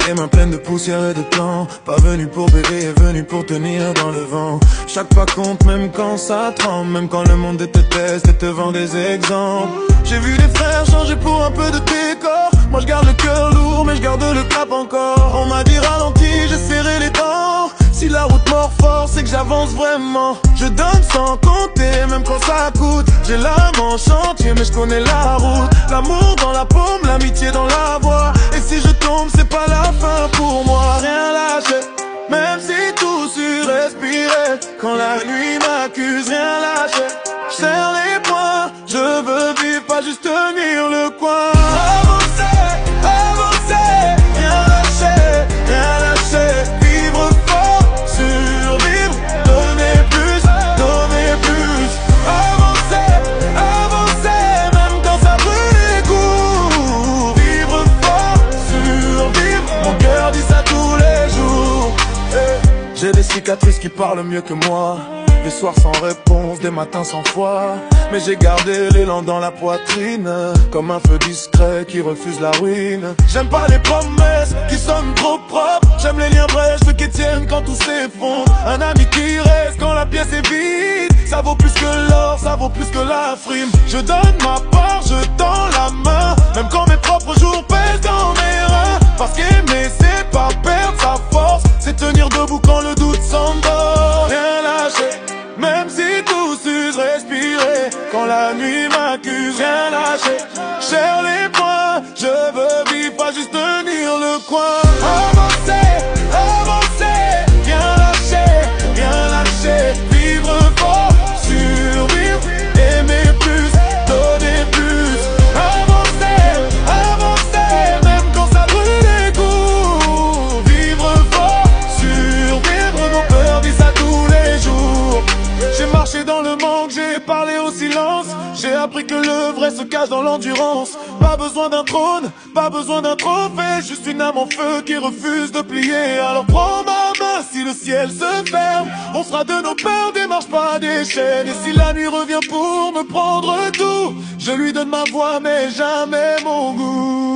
J'ai les mains pleines de poussière et de temps. Pas venu pour baiser, est venu pour tenir dans le vent. Chaque pas compte, même quand ça tremble. Même quand le monde te teste et te vend des exemples. J'ai vu des frères changer pour un peu de décor. Moi je garde le cœur lourd, mais je garde le cap encore. On m'a dit ralenti, j'ai serré les dents. Si la route mord fort, c'est que j'avance vraiment. Je donne sans compter, même quand ça coûte. J'ai l'âme en chantier, mais je connais la route. L'amour dans la paume, l'amitié dans la voix. Et si je tombe, c'est pas la fin pour moi. Rien lâcher, même si tout surrespirait. Quand la nuit m'accuse, rien lâcher. Serre les poings, je veux vivre, pas juste tenir le coin. Avancer, avancer, rien lâcher, rien lâcher. Vivre fort, survivre, donner plus, donner plus. Avancer, avancer, même quand ça brûle les coups. Vivre fort, survivre, mon cœur dit ça tous les jours. J'ai des cicatrices qui parlent mieux que moi. Des soirs sans réponse, des matins sans foi. Mais j'ai gardé l'élan dans la poitrine, comme un feu discret qui refuse la ruine. J'aime pas les promesses qui sonnent trop propres. J'aime les liens vrais, ceux qui tiennent quand tout s'effondre. Un ami qui reste quand la pièce est vide. Ça vaut plus que l'or, ça vaut plus que la frime. Je donne ma part, je tends la main. Même quand mes propres jours pèsent dans mes reins. Parce qu'aimer c'est pas perdre sa force. C'est tenir debout quand le doute s'endort. Rien lâcher, même si tout s'use, respirer. Quand la nuit m'accuse, rien lâcher. Serre les poings, je veux vivre, pas juste tenir le coin. Avancer, avancer, rien lâcher, rien lâcher. Vivre fort, survivre, aimer plus, donner plus. Avancer, avancer, même quand ça brûle les coups. Vivre fort, survivre, mon cœur dit ça tous les jours. J'ai marché dans le manque, j'ai parlé au silence. J'ai appris que le vrai se cache dans l'endurance. Pas besoin d'un trône, pas besoin d'un trophée. Juste une âme en feu qui refuse de plier. Alors prends ma main si le ciel se ferme. On sera de nos peurs, démarche pas des chaînes. Et si la nuit revient pour me prendre tout, je lui donne ma voix mais jamais mon goût.